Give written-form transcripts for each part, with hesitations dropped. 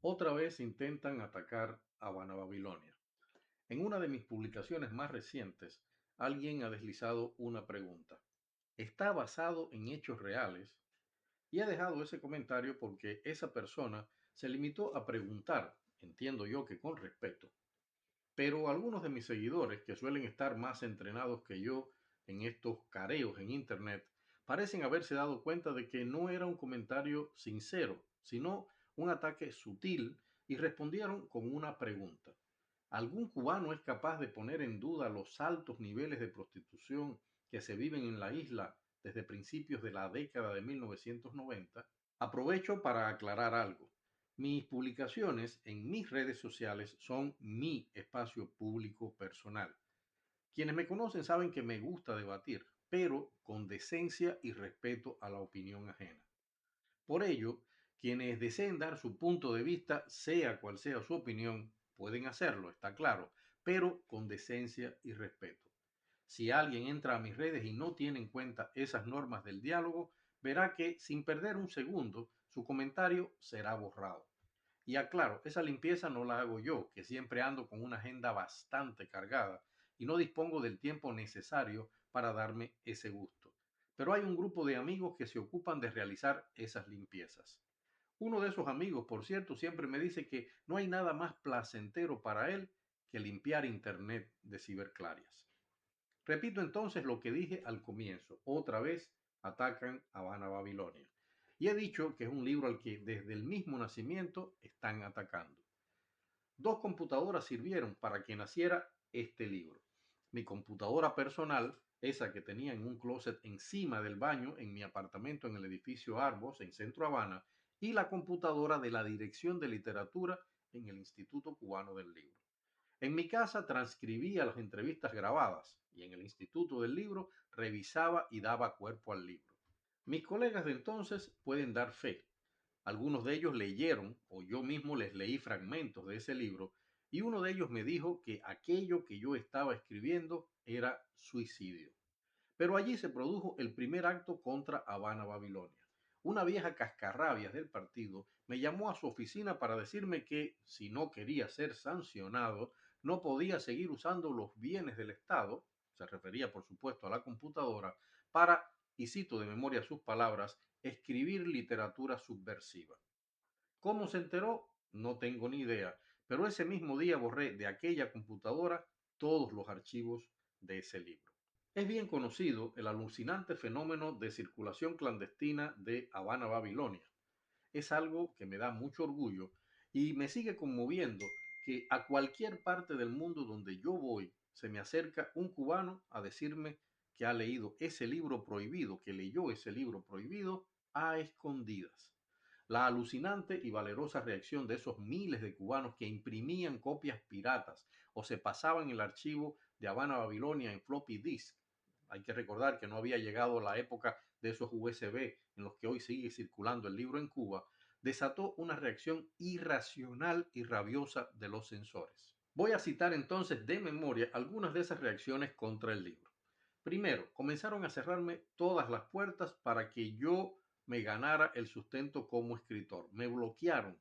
Otra vez intentan atacar a Habana Babilonia. En una de mis publicaciones más recientes, alguien ha deslizado una pregunta. ¿Está basado en hechos reales? Y he dejado ese comentario porque esa persona se limitó a preguntar, entiendo yo que con respeto, pero algunos de mis seguidores, que suelen estar más entrenados que yo en estos careos en Internet, parecen haberse dado cuenta de que no era un comentario sincero, sino un ataque sutil y respondieron con una pregunta. ¿Algún cubano es capaz de poner en duda los altos niveles de prostitución que se viven en la isla desde principios de la década de 1990? Aprovecho para aclarar algo. Mis publicaciones en mis redes sociales son mi espacio público personal. Quienes me conocen saben que me gusta debatir, pero con decencia y respeto a la opinión ajena. Por ello, quienes deseen dar su punto de vista, sea cual sea su opinión, pueden hacerlo, está claro, pero con decencia y respeto. Si alguien entra a mis redes y no tiene en cuenta esas normas del diálogo, verá que sin perder un segundo, su comentario será borrado. Y aclaro, esa limpieza no la hago yo, que siempre ando con una agenda bastante cargada y no dispongo del tiempo necesario para darme ese gusto. Pero hay un grupo de amigos que se ocupan de realizar esas limpiezas. Uno de esos amigos, por cierto, siempre me dice que no hay nada más placentero para él que limpiar Internet de ciberclarias. Repito entonces lo que dije al comienzo. Otra vez atacan a Habana Babilonia. Y he dicho que es un libro al que desde el mismo nacimiento están atacando. Dos computadoras sirvieron para que naciera este libro. Mi computadora personal, esa que tenía en un closet encima del baño en mi apartamento en el edificio Arbos, en Centro Habana, y la computadora de la Dirección de Literatura en el Instituto Cubano del Libro. En mi casa transcribía las entrevistas grabadas y en el Instituto del Libro revisaba y daba cuerpo al libro. Mis colegas de entonces pueden dar fe. Algunos de ellos leyeron o yo mismo les leí fragmentos de ese libro y uno de ellos me dijo que aquello que yo estaba escribiendo era suicidio. Pero allí se produjo el primer acto contra Habana Babilonia. Una vieja cascarrabias del partido me llamó a su oficina para decirme que, si no quería ser sancionado, no podía seguir usando los bienes del Estado, se refería por supuesto a la computadora, para, y cito de memoria sus palabras, escribir literatura subversiva. ¿Cómo se enteró? No tengo ni idea, pero ese mismo día borré de aquella computadora todos los archivos de ese libro. Es bien conocido el alucinante fenómeno de circulación clandestina de Habana, Babilonia. Es algo que me da mucho orgullo y me sigue conmoviendo que a cualquier parte del mundo donde yo voy se me acerca un cubano a decirme que ha leído ese libro prohibido, que leyó ese libro prohibido a escondidas. La alucinante y valerosa reacción de esos miles de cubanos que imprimían copias piratas o se pasaban el archivo de Habana Babilonia en floppy disk. Hay que recordar que no había llegado la época de esos USB en los que hoy sigue circulando el libro en Cuba, desató una reacción irracional y rabiosa de los censores. Voy a citar entonces de memoria algunas de esas reacciones contra el libro. Primero, comenzaron a cerrarme todas las puertas para que yo me ganara el sustento como escritor. Me bloquearon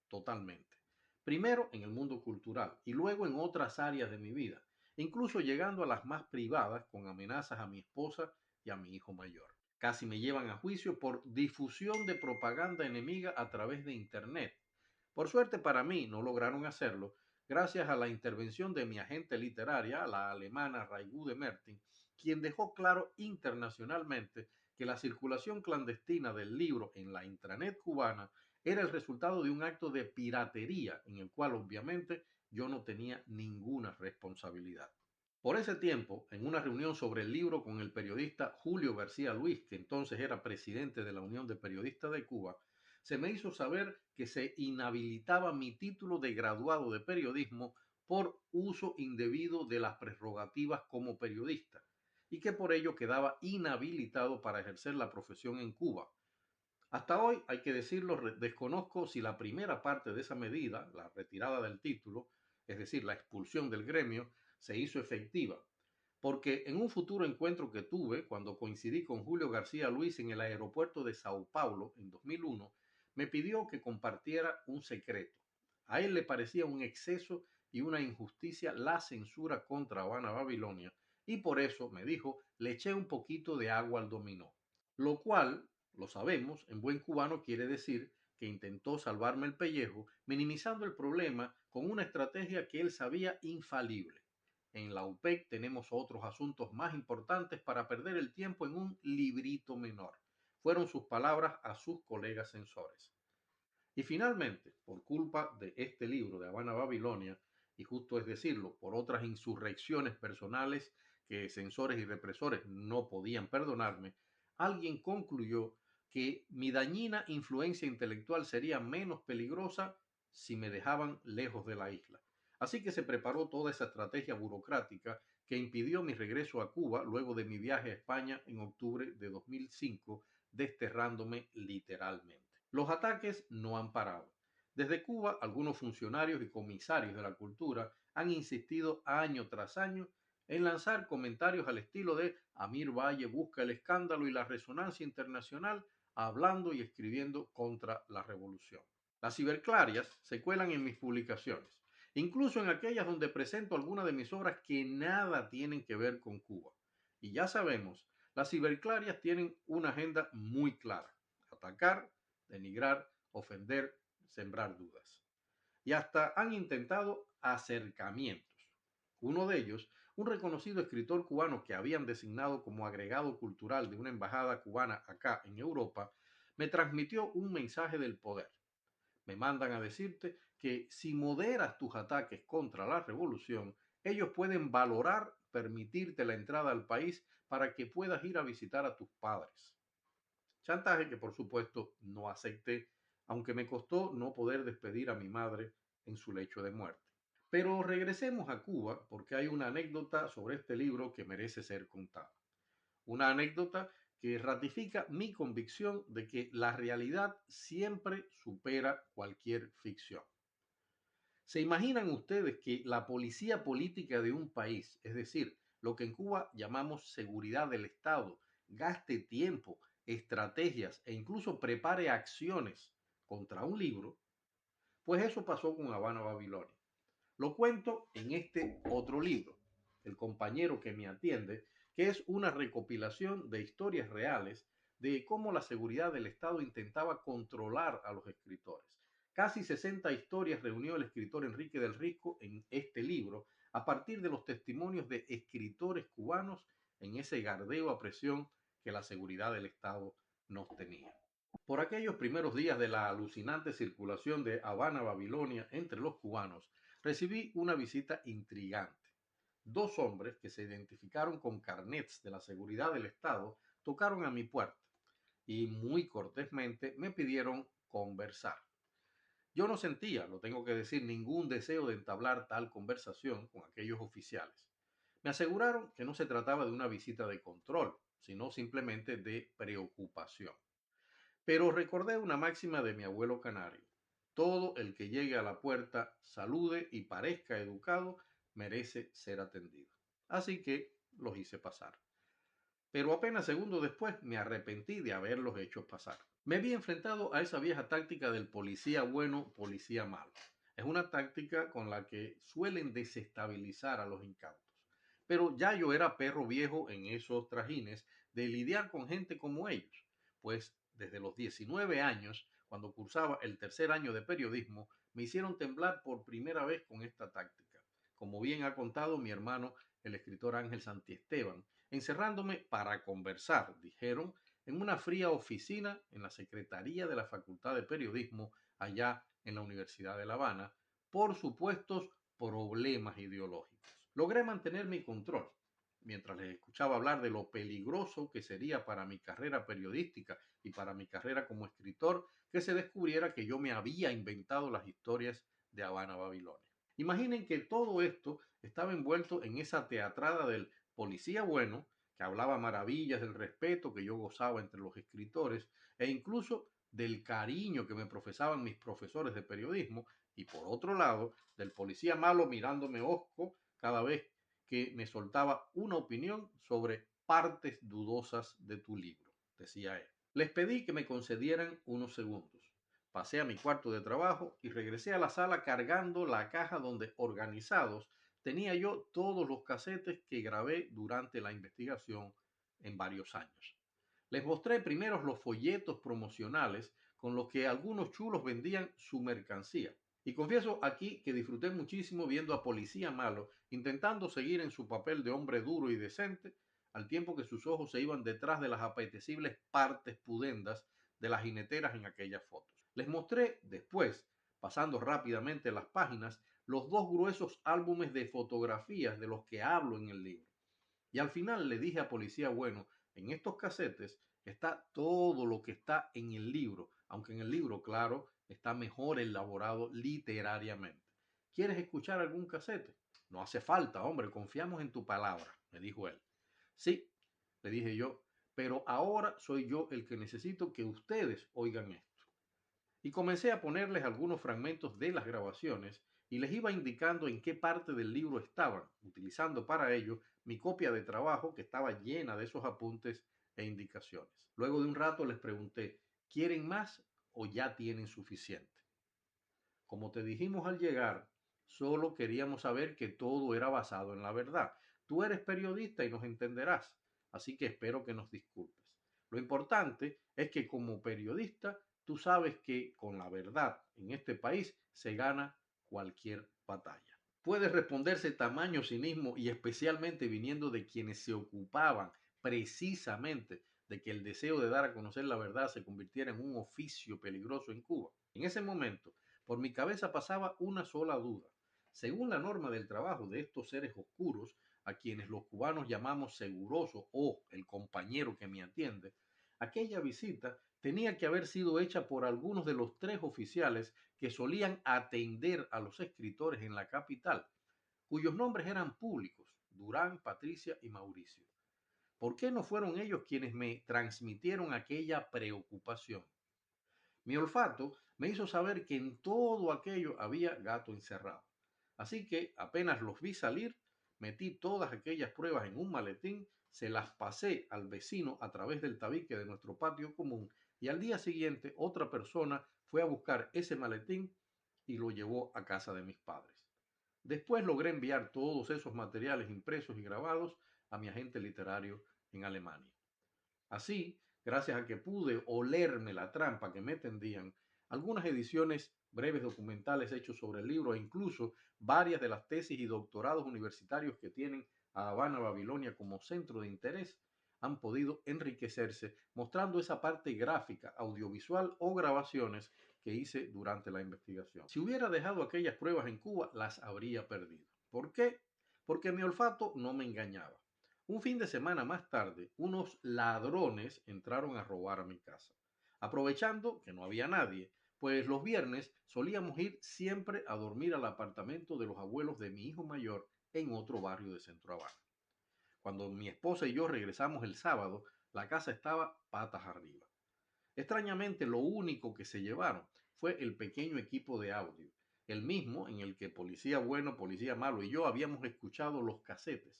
totalmente. Primero en el mundo cultural y luego en otras áreas de mi vida, incluso llegando a las más privadas con amenazas a mi esposa y a mi hijo mayor. Casi me llevan a juicio por difusión de propaganda enemiga a través de Internet. Por suerte para mí no lograron hacerlo gracias a la intervención de mi agente literaria, la alemana Raigu de Mertin, quien dejó claro internacionalmente que la circulación clandestina del libro en la intranet cubana era el resultado de un acto de piratería en el cual obviamente yo no tenía ninguna responsabilidad. Por ese tiempo, en una reunión sobre el libro con el periodista Julio García Luis, que entonces era presidente de la Unión de Periodistas de Cuba, se me hizo saber que se inhabilitaba mi título de graduado de periodismo por uso indebido de las prerrogativas como periodista y que por ello quedaba inhabilitado para ejercer la profesión en Cuba. Hasta hoy, hay que decirlo, desconozco si la primera parte de esa medida, la retirada del título, es decir, la expulsión del gremio, se hizo efectiva. Porque en un futuro encuentro que tuve, cuando coincidí con Julio García Luis en el aeropuerto de Sao Paulo en 2001, me pidió que compartiera un secreto. A él le parecía un exceso y una injusticia la censura contra Habana Babilonia y por eso, me dijo, le eché un poquito de agua al dominó. Lo cual, lo sabemos, en buen cubano quiere decir que intentó salvarme el pellejo, minimizando el problema con una estrategia que él sabía infalible. En la UPEC tenemos otros asuntos más importantes para perder el tiempo en un librito menor. Fueron sus palabras a sus colegas censores. Y finalmente, por culpa de este libro de Habana Babilonia, y justo es decirlo, por otras insurrecciones personales que censores y represores no podían perdonarme, alguien concluyó que mi dañina influencia intelectual sería menos peligrosa si me dejaban lejos de la isla. Así que se preparó toda esa estrategia burocrática que impidió mi regreso a Cuba luego de mi viaje a España en octubre de 2005, desterrándome literalmente. Los ataques no han parado. Desde Cuba, algunos funcionarios y comisarios de la cultura han insistido año tras año en lanzar comentarios al estilo de Amir Valle busca el escándalo y la resonancia internacional hablando y escribiendo contra la revolución. Las ciberclarias se cuelan en mis publicaciones, incluso en aquellas donde presento algunas de mis obras que nada tienen que ver con Cuba. Y ya sabemos, las ciberclarias tienen una agenda muy clara: atacar, denigrar, ofender, sembrar dudas. Y hasta han intentado acercamientos. Uno de ellos, un reconocido escritor cubano que habían designado como agregado cultural de una embajada cubana acá en Europa, me transmitió un mensaje del poder. Me mandan a decirte que si moderas tus ataques contra la revolución, ellos pueden valorar permitirte la entrada al país para que puedas ir a visitar a tus padres. Chantaje que por supuesto no acepté, aunque me costó no poder despedir a mi madre en su lecho de muerte. Pero regresemos a Cuba porque hay una anécdota sobre este libro que merece ser contada. Una anécdota que ratifica mi convicción de que la realidad siempre supera cualquier ficción. ¿Se imaginan ustedes que la policía política de un país, es decir, lo que en Cuba llamamos seguridad del Estado, gaste tiempo, estrategias e incluso prepare acciones contra un libro? Pues eso pasó con Habana Babilonia. Lo cuento en este otro libro, El compañero que me atiende, que es una recopilación de historias reales de cómo la seguridad del Estado intentaba controlar a los escritores. Casi 60 historias reunió el escritor Enrique del Risco en este libro a partir de los testimonios de escritores cubanos en ese gardeo a presión que la seguridad del Estado nos tenía. Por aquellos primeros días de la alucinante circulación de Habana Babilonia entre los cubanos, recibí una visita intrigante. Dos hombres que se identificaron con carnets de la seguridad del Estado tocaron a mi puerta y muy cortésmente me pidieron conversar. Yo no sentía, lo tengo que decir, ningún deseo de entablar tal conversación con aquellos oficiales. Me aseguraron que no se trataba de una visita de control, sino simplemente de preocupación. Pero recordé una máxima de mi abuelo canario: todo el que llegue a la puerta, salude y parezca educado, merece ser atendido. Así que los hice pasar. Pero apenas segundos después me arrepentí de haberlos hecho pasar. Me vi enfrentado a esa vieja táctica del policía bueno, policía malo. Es una táctica con la que suelen desestabilizar a los incautos. Pero ya yo era perro viejo en esos trajines de lidiar con gente como ellos, pues desde los 19 años, cuando cursaba el tercer año de periodismo, me hicieron temblar por primera vez con esta táctica. Como bien ha contado mi hermano, el escritor Ángel Santiesteban, encerrándome para conversar, dijeron, en una fría oficina en la Secretaría de la Facultad de Periodismo allá en la Universidad de La Habana por supuestos problemas ideológicos. Logré mantener mi control mientras les escuchaba hablar de lo peligroso que sería para mi carrera periodística y para mi carrera como escritor que se descubriera que yo me había inventado las historias de Habana Babilonia. Imaginen que todo esto estaba envuelto en esa teatrada del policía bueno, que hablaba maravillas del respeto que yo gozaba entre los escritores e incluso del cariño que me profesaban mis profesores de periodismo, y por otro lado, del policía malo mirándome hosco cada vez que me soltaba una opinión sobre partes dudosas de tu libro, decía él. Les pedí que me concedieran unos segundos. Pasé a mi cuarto de trabajo y regresé a la sala cargando la caja donde, organizados, tenía yo todos los casetes que grabé durante la investigación en varios años. Les mostré primero los folletos promocionales con los que algunos chulos vendían su mercancía. Y confieso aquí que disfruté muchísimo viendo a Policía Malo intentando seguir en su papel de hombre duro y decente, al tiempo que sus ojos se iban detrás de las apetecibles partes pudendas de las jineteras en aquellas fotos. Les mostré después, pasando rápidamente las páginas, los dos gruesos álbumes de fotografías de los que hablo en el libro. Y al final le dije a Policía Bueno, en estos casetes está todo lo que está en el libro, aunque en el libro, claro, está mejor elaborado literariamente. ¿Quieres escuchar algún casete? No hace falta, hombre, confiamos en tu palabra, me dijo él. Sí, le dije yo, pero ahora soy yo el que necesito que ustedes oigan esto. Y comencé a ponerles algunos fragmentos de las grabaciones y les iba indicando en qué parte del libro estaban, utilizando para ello mi copia de trabajo que estaba llena de esos apuntes e indicaciones. Luego de un rato les pregunté, ¿quieren más o ya tienen suficiente? Como te dijimos al llegar, solo queríamos saber que todo era basado en la verdad. Tú eres periodista y nos entenderás, así que espero que nos disculpes. Lo importante es que como periodista tú sabes que con la verdad en este país se gana cualquier batalla. Puede responderse tamaño cinismo y especialmente viniendo de quienes se ocupaban precisamente de que el deseo de dar a conocer la verdad se convirtiera en un oficio peligroso en Cuba. En ese momento, por mi cabeza pasaba una sola duda. Según la norma del trabajo de estos seres oscuros, a quienes los cubanos llamamos seguroso o el compañero que me atiende, aquella visita tenía que haber sido hecha por algunos de los tres oficiales que solían atender a los escritores en la capital, cuyos nombres eran públicos, Durán, Patricia y Mauricio. ¿Por qué no fueron ellos quienes me transmitieron aquella preocupación? Mi olfato me hizo saber que en todo aquello había gato encerrado. Así que apenas los vi salir, metí todas aquellas pruebas en un maletín, se las pasé al vecino a través del tabique de nuestro patio común y al día siguiente otra persona fue a buscar ese maletín y lo llevó a casa de mis padres. Después logré enviar todos esos materiales impresos y grabados a mi agente literario en Alemania. Así, gracias a que pude olerme la trampa que me tendían, algunas ediciones breves documentales hechos sobre el libro e incluso varias de las tesis y doctorados universitarios que tienen a Habana, Babilonia como centro de interés han podido enriquecerse mostrando esa parte gráfica, audiovisual o grabaciones que hice durante la investigación. Si hubiera dejado aquellas pruebas en Cuba, las habría perdido. ¿Por qué? Porque mi olfato no me engañaba. Un fin de semana más tarde, unos ladrones entraron a robar a mi casa, aprovechando que no había nadie, pues los viernes solíamos ir siempre a dormir al apartamento de los abuelos de mi hijo mayor en otro barrio de Centro Habana. Cuando mi esposa y yo regresamos el sábado, la casa estaba patas arriba. Extrañamente, lo único que se llevaron fue el pequeño equipo de audio, el mismo en el que Policía Bueno, Policía Malo y yo habíamos escuchado los casetes.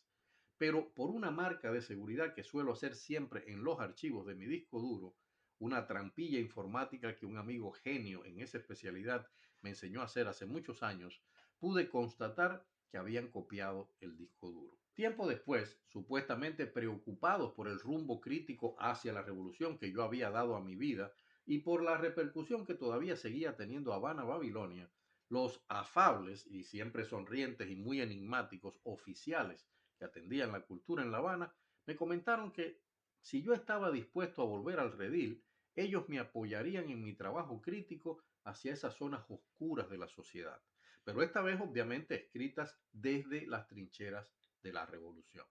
Pero por una marca de seguridad que suelo hacer siempre en los archivos de mi disco duro, una trampilla informática que un amigo genio en esa especialidad me enseñó a hacer hace muchos años, pude constatar que habían copiado el disco duro. Tiempo después, supuestamente preocupados por el rumbo crítico hacia la revolución que yo había dado a mi vida y por la repercusión que todavía seguía teniendo Habana, Babilonia, los afables y siempre sonrientes y muy enigmáticos oficiales que atendían la cultura en La Habana me comentaron que si yo estaba dispuesto a volver al redil, ellos me apoyarían en mi trabajo crítico hacia esas zonas oscuras de la sociedad, pero esta vez obviamente escritas desde las trincheras de la revolución.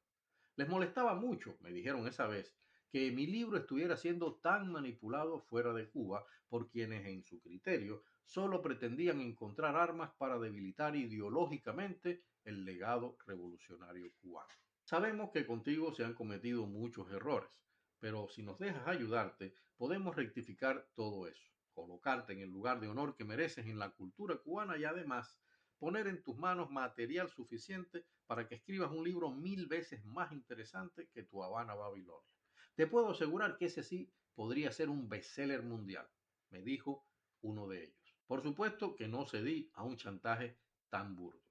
Les molestaba mucho, me dijeron esa vez, que mi libro estuviera siendo tan manipulado fuera de Cuba por quienes, en su criterio, solo pretendían encontrar armas para debilitar ideológicamente el legado revolucionario cubano. Sabemos que contigo se han cometido muchos errores, pero si nos dejas ayudarte, podemos rectificar todo eso, colocarte en el lugar de honor que mereces en la cultura cubana y además poner en tus manos material suficiente para que escribas un libro 1000 veces más interesante que tu Habana, Babilonia. Te puedo asegurar que ese sí podría ser un bestseller mundial, me dijo uno de ellos. Por supuesto que no cedí a un chantaje tan burdo.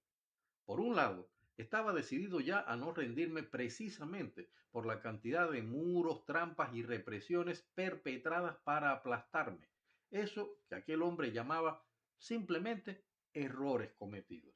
Por un lado, estaba decidido ya a no rendirme precisamente por la cantidad de muros, trampas y represiones perpetradas para aplastarme. Eso que aquel hombre llamaba simplemente errores cometidos.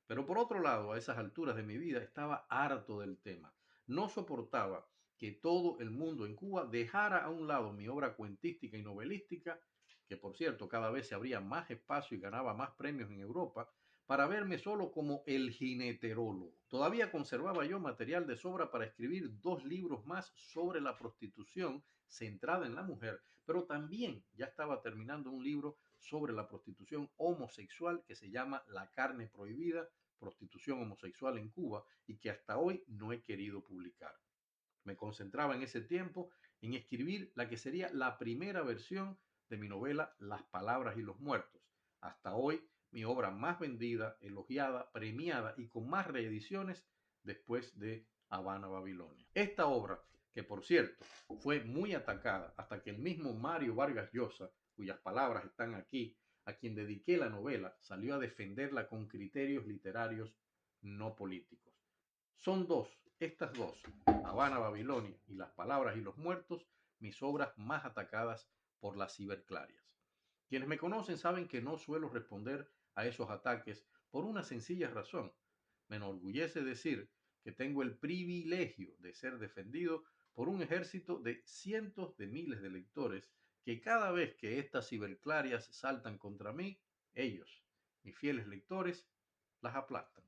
Pero por otro lado, a esas alturas de mi vida estaba harto del tema. No soportaba que todo el mundo en Cuba dejara a un lado mi obra cuentística y novelística, que por cierto cada vez se abría más espacio y ganaba más premios en Europa, para verme solo como el jineterólogo. Todavía conservaba yo material de sobra para escribir 2 libros más sobre la prostitución centrada en la mujer, pero también ya estaba terminando un libro sobre la prostitución homosexual que se llama La carne prohibida, prostitución homosexual en Cuba, y que hasta hoy no he querido publicar. Me concentraba en ese tiempo en escribir la que sería la primera versión de mi novela Las palabras y los muertos. Hasta hoy mi obra más vendida, elogiada, premiada y con más reediciones después de Habana, Babilonia. Esta obra, que por cierto fue muy atacada hasta que el mismo Mario Vargas Llosa, cuyas palabras están aquí, a quien dediqué la novela, salió a defenderla con criterios literarios no políticos. Son estas dos, Habana, Babilonia y Las palabras y los muertos, mis obras más atacadas por las ciberclarias. Quienes me conocen saben que no suelo responder a esos ataques por una sencilla razón. Me enorgullece decir que tengo el privilegio de ser defendido por un ejército de cientos de miles de lectores que cada vez que estas ciberclarias saltan contra mí, ellos, mis fieles lectores, las aplastan.